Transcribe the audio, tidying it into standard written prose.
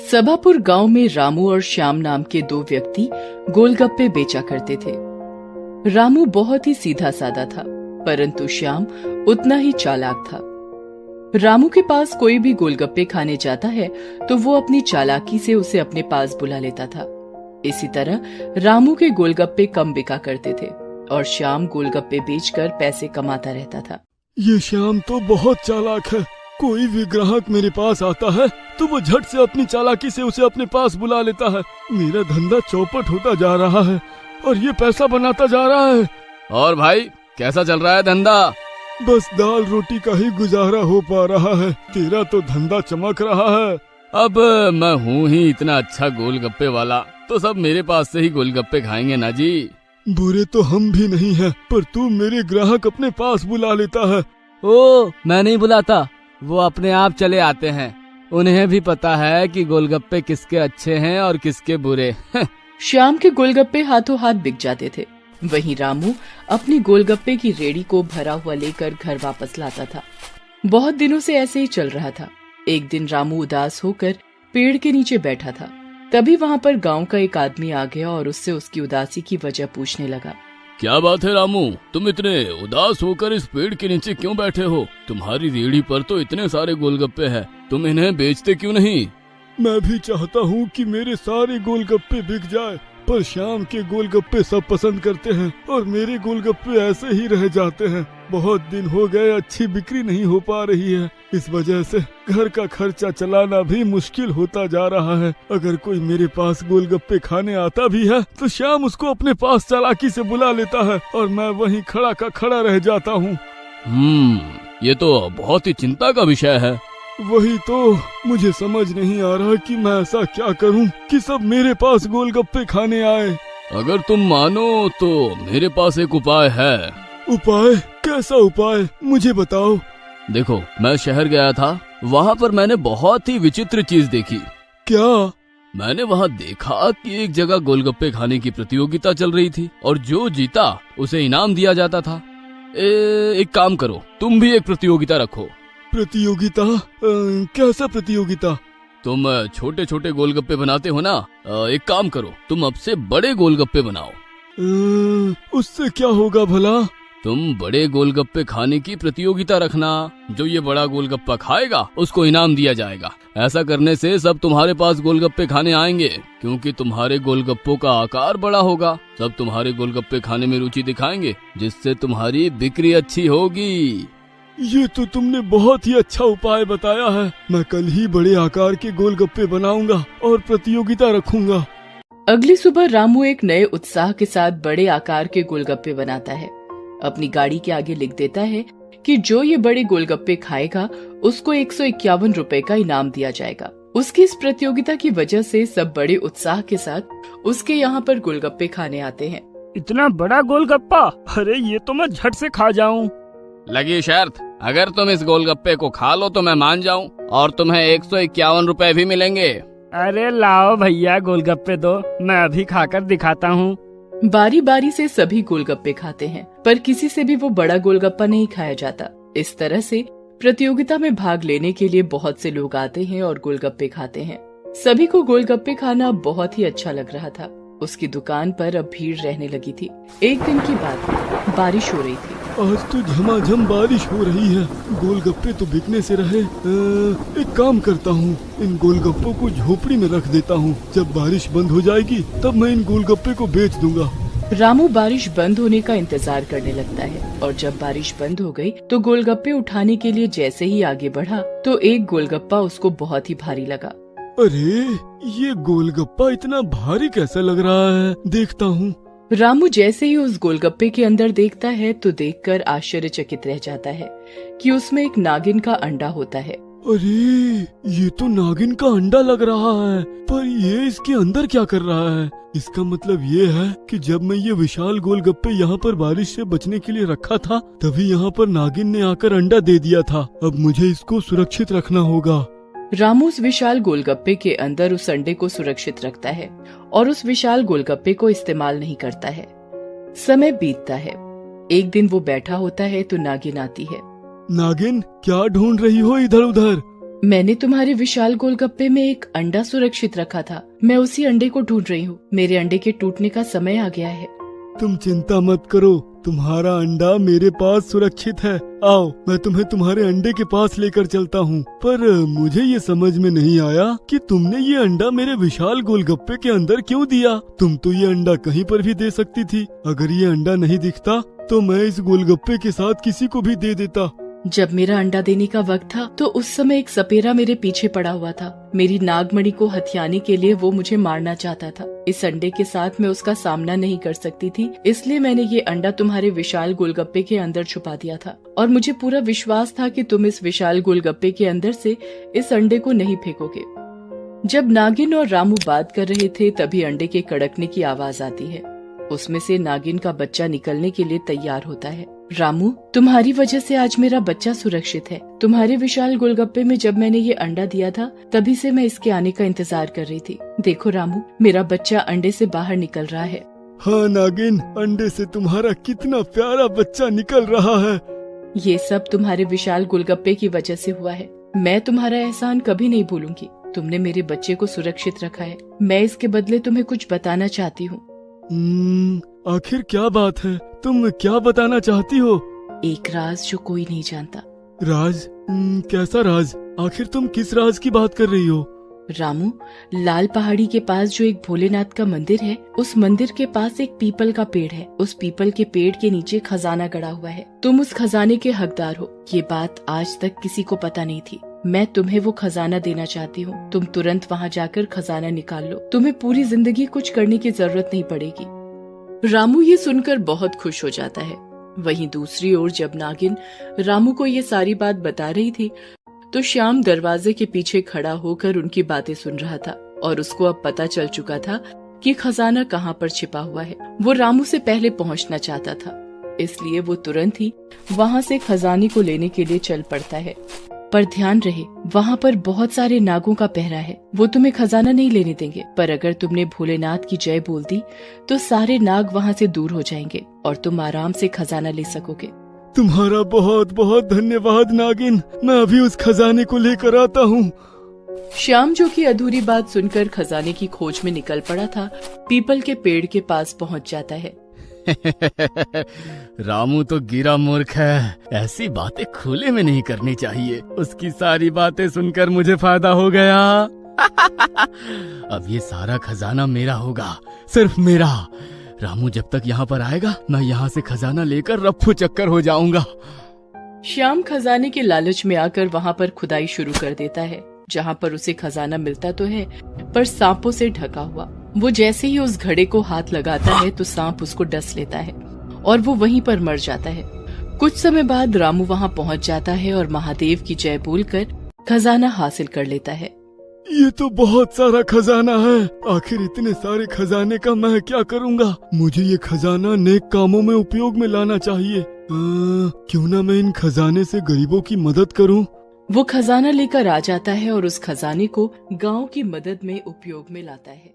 सभापुर गांव में रामू और श्याम नाम के दो व्यक्ति गोलगप्पे बेचा करते थे। रामू बहुत ही सीधा साधा था, परंतु श्याम उतना ही चालाक था। रामू के पास कोई भी गोलगप्पे खाने जाता है तो वो अपनी चालाकी से उसे अपने पास बुला लेता था। इसी तरह रामू के गोलगप्पे कम बिका करते थे और श्याम गोलगप्पे बेचकर पैसे कमाता रहता था। ये श्याम तो बहुत चालाक है। कोई भी ग्राहक मेरे पास आता है तो वो झट से अपनी चालाकी से उसे अपने पास बुला लेता है। मेरा धंधा चौपट होता जा रहा है और ये पैसा बनाता जा रहा है। और भाई कैसा चल रहा है धंधा? बस दाल रोटी का ही गुजारा हो पा रहा है। तेरा तो धंधा चमक रहा है। अब मैं हूँ ही इतना अच्छा गोलगप्पे वाला, तो सब मेरे पास से ही गोलगप्पे खाएंगे ना जी। बुरे तो हम भी नहीं हैं, पर तू मेरे ग्राहक अपने पास बुला लेता है। ओ, मैं नहीं बुलाता, वो अपने आप चले आते हैं। उन्हें भी पता है कि गोलगप्पे किसके अच्छे हैं और किसके बुरे। श्याम के गोलगप्पे हाथों हाथ बिक जाते थे। वहीं रामू अपनी गोलगप्पे की रेडी को भरा हुआ लेकर घर वापस लाता था। बहुत दिनों से ऐसे ही चल रहा था। एक दिन रामू उदास होकर पेड़ के नीचे बैठा था। तभी वहाँ पर गांव का एक आदमी आ गया और उससे उसकी उदासी की वजह पूछने लगा। क्या बात है रामू, तुम इतने उदास होकर इस पेड़ के नीचे क्यों बैठे हो? तुम्हारी रेहड़ी पर तो इतने सारे गोलगप्पे हैं, तुम इन्हें बेचते क्यों नहीं? मैं भी चाहता हूँ कि मेरे सारे गोलगप्पे बिक जाए, पर श्याम के गोलगप्पे सब पसंद करते हैं और मेरे गोलगप्पे ऐसे ही रह जाते हैं। बहुत दिन हो गए, अच्छी बिक्री नहीं हो पा रही है। इस वजह से घर का खर्चा चलाना भी मुश्किल होता जा रहा है। अगर कोई मेरे पास गोलगप्पे खाने आता भी है तो श्याम उसको अपने पास चालाकी से बुला लेता है और मैं वहीं खड़ा का खड़ा रह जाता हूँ। ये तो बहुत ही चिंता का विषय है। वही तो मुझे समझ नहीं आ रहा कि मैं ऐसा क्या करूं कि सब मेरे पास गोलगप्पे खाने आए। अगर तुम मानो तो मेरे पास एक उपाय है। उपाय? कैसा उपाय, मुझे बताओ। देखो, मैं शहर गया था, वहाँ पर मैंने बहुत ही विचित्र चीज देखी। क्या? मैंने वहाँ देखा कि एक जगह गोलगप्पे खाने की प्रतियोगिता चल रही थी और जो जीता उसे इनाम दिया जाता था। एक काम करो, तुम भी एक प्रतियोगिता रखो। प्रतियोगिता? कैसा प्रतियोगिता? तुम छोटे छोटे गोलगप्पे बनाते हो ना, एक काम करो, तुम अब से बड़े गोलगप्पे बनाओ। उससे क्या होगा भला? तुम बड़े गोलगप्पे खाने की प्रतियोगिता रखना। जो ये बड़ा गोलगप्पा खाएगा उसको इनाम दिया जाएगा। ऐसा करने से सब तुम्हारे पास गोलगप्पे खाने आएंगे, क्योंकि तुम्हारे गोलगप्पों का आकार बड़ा होगा। सब तुम्हारे गोलगप्पे खाने में रुचि दिखाएंगे, जिससे तुम्हारी बिक्री अच्छी होगी। ये तो तुमने बहुत ही अच्छा उपाय बताया है। मैं कल ही बड़े आकार के गोलगप्पे बनाऊंगा और प्रतियोगिता रखूंगा। अगली सुबह रामू एक नए उत्साह के साथ बड़े आकार के गोलगप्पे बनाता है। अपनी गाड़ी के आगे लिख देता है कि जो ये बड़े गोलगप्पे खाएगा उसको 151 रुपए का इनाम दिया जाएगा। उसकी इस प्रतियोगिता की वजह से सब बड़े उत्साह के साथ उसके यहाँ पर गोलगप्पे खाने आते हैं। इतना बड़ा गोलगप्पा, अरे ये तो मैं झट से खा जाऊं। लगी शर्त, अगर तुम इस गोलगप्पे को खा लो तो मैं मान जाऊं और तुम्हें 151 रुपए भी मिलेंगे। अरे लाओ भैया गोलगप्पे दो, मैं अभी खाकर दिखाता हूँ। बारी बारी से सभी गोलगप्पे खाते हैं, पर किसी से भी वो बड़ा गोलगप्पा नहीं खाया जाता। इस तरह से प्रतियोगिता में भाग लेने के लिए बहुत से लोग आते हैं और गोलगप्पे खाते हैं। सभी को गोलगप्पे खाना बहुत ही अच्छा लग रहा था। उसकी दुकान पर अब भीड़ रहने लगी थी। एक दिन की बात है, बारिश हो रही थी। आज तो झमाझम बारिश हो रही है। गोलगप्पे तो बिकने से रहे। एक काम करता हूँ, इन गोलगप्पों को झोपड़ी में रख देता हूँ। जब बारिश बंद हो जाएगी तब मैं इन गोलगप्पे को बेच दूंगा। रामू बारिश बंद होने का इंतजार करने लगता है और जब बारिश बंद हो गई तो गोलगप्पे उठाने के लिए जैसे ही आगे बढ़ा तो एक गोलगप्पा उसको बहुत ही भारी लगा। अरे, ये गोलगप्पा इतना भारी कैसा लग रहा है? देखता हूँ। रामू जैसे ही उस गोलगप्पे के अंदर देखता है तो देखकर आश्चर्यचकित रह जाता है कि उसमें एक नागिन का अंडा होता है। अरे, ये तो नागिन का अंडा लग रहा है, पर ये इसके अंदर क्या कर रहा है? इसका मतलब ये है कि जब मैं ये विशाल गोलगप्पे यहाँ पर बारिश से बचने के लिए रखा था, तभी यहाँ पर नागिन ने आकर अंडा दे दिया था। अब मुझे इसको सुरक्षित रखना होगा। रामू उस विशाल गोलगप्पे के अंदर उस अंडे को सुरक्षित रखता है और उस विशाल गोलगप्पे को इस्तेमाल नहीं करता है। समय बीतता है। एक दिन वो बैठा होता है तो नागिन आती है। नागिन, क्या ढूंढ रही हो इधर उधर? मैंने तुम्हारे विशाल गोलगप्पे में एक अंडा सुरक्षित रखा था। मैं उसी अंडे को ढूंढ रही हूँ। मेरे अंडे के टूटने का समय आ गया है। तुम चिंता मत करो, तुम्हारा अंडा मेरे पास सुरक्षित है। आओ, मैं तुम्हें तुम्हारे अंडे के पास लेकर चलता हूँ। पर मुझे ये समझ में नहीं आया कि तुमने ये अंडा मेरे विशाल गोलगप्पे के अंदर क्यों दिया। तुम तो ये अंडा कहीं पर भी दे सकती थी। अगर ये अंडा नहीं दिखता तो मैं इस गोलगप्पे के साथ किसी को भी दे देता। जब मेरा अंडा देने का वक्त था तो उस समय एक सपेरा मेरे पीछे पड़ा हुआ था। मेरी नागमणि को हथियाने के लिए वो मुझे मारना चाहता था। इस अंडे के साथ मैं उसका सामना नहीं कर सकती थी, इसलिए मैंने ये अंडा तुम्हारे विशाल गोलगप्पे के अंदर छुपा दिया था। और मुझे पूरा विश्वास था कि तुम इस विशाल गोलगप्पे के अंदर से इस अंडे को नहीं फेंकोगे। जब नागिन और रामू बात कर रहे थे तभी अंडे के कड़कने की आवाज आती है। उसमें से नागिन का बच्चा निकलने के लिए तैयार होता है। रामू, तुम्हारी वजह से आज मेरा बच्चा सुरक्षित है। तुम्हारे विशाल गोलगप्पे में जब मैंने ये अंडा दिया था तभी से मैं इसके आने का इंतजार कर रही थी। देखो रामू, मेरा बच्चा अंडे से बाहर निकल रहा है। हाँ नागिन, अंडे से तुम्हारा कितना प्यारा बच्चा निकल रहा है। ये सब तुम्हारे विशाल गोलगप्पे की वजह से हुआ है। मैं तुम्हारा एहसान कभी नहीं भूलूंगी। तुमने मेरे बच्चे को सुरक्षित रखा है। मैं इसके बदले तुम्हें कुछ बताना चाहती हूँ। आखिर क्या बात है? तुम क्या बताना चाहती हो? एक राज जो कोई नहीं जानता। राज? कैसा राज? आखिर तुम किस राज की बात कर रही हो? रामू, लाल पहाड़ी के पास जो एक भोलेनाथ का मंदिर है, उस मंदिर के पास एक पीपल का पेड़ है। उस पीपल के पेड़ के नीचे खजाना गड़ा हुआ है। तुम उस खजाने के हकदार हो। ये बात आज तक किसी को पता नहीं थी। मैं तुम्हें वो खजाना देना चाहती हूँ। तुम तुरंत वहाँ जाकर खजाना निकाल लो। तुम्हें पूरी जिंदगी कुछ करने की जरूरत नहीं पड़ेगी। रामू ये सुनकर बहुत खुश हो जाता है। वहीं दूसरी ओर जब नागिन रामू को ये सारी बात बता रही थी तो श्याम दरवाजे के पीछे खड़ा होकर उनकी बातें सुन रहा था और उसको अब पता चल चुका था कि खजाना कहाँ पर छिपा हुआ है। वो रामू से पहले पहुँचना चाहता था, इसलिए वो तुरंत ही वहाँ से खजाने को लेने के लिए चल पड़ता है। पर ध्यान रहे, वहाँ पर बहुत सारे नागों का पहरा है। वो तुम्हें खजाना नहीं लेने देंगे, पर अगर तुमने भोलेनाथ की जय बोल दी तो सारे नाग वहाँ से दूर हो जाएंगे और तुम आराम से खजाना ले सकोगे। तुम्हारा बहुत बहुत धन्यवाद नागिन। मैं अभी उस खजाने को लेकर आता हूँ। श्याम, जो कि अधूरी बात सुनकर खजाने की खोज में निकल पड़ा था, पीपल के पेड़ के पास पहुँच जाता है। रामू तो गिरा मूर्ख है। ऐसी बातें खुले में नहीं करनी चाहिए। उसकी सारी बातें सुनकर मुझे फायदा हो गया। अब ये सारा खजाना मेरा होगा, सिर्फ मेरा। रामू जब तक यहाँ पर आएगा मैं यहाँ से खजाना लेकर रफ्फू चक्कर हो जाऊंगा। श्याम खजाने के लालच में आकर वहाँ पर खुदाई शुरू कर देता है, जहाँ पर उसे खजाना मिलता तो है पर सांपों से ढका हुआ। वो जैसे ही उस घड़े को हाथ लगाता है तो सांप उसको डस लेता है और वो वहीं पर मर जाता है। कुछ समय बाद रामू वहाँ पहुँच जाता है और महादेव की जय बोलकर खजाना हासिल कर लेता है। ये तो बहुत सारा खजाना है। आखिर इतने सारे खजाने का मैं क्या करूँगा? मुझे ये खजाना नेक कामों में उपयोग में लाना चाहिए। क्यों ना मैं इन खजाने से गरीबों की मदद करूँ। वो खजाना लेकर आ जाता है और उस खजाने को गांव की मदद में उपयोग में लाता है।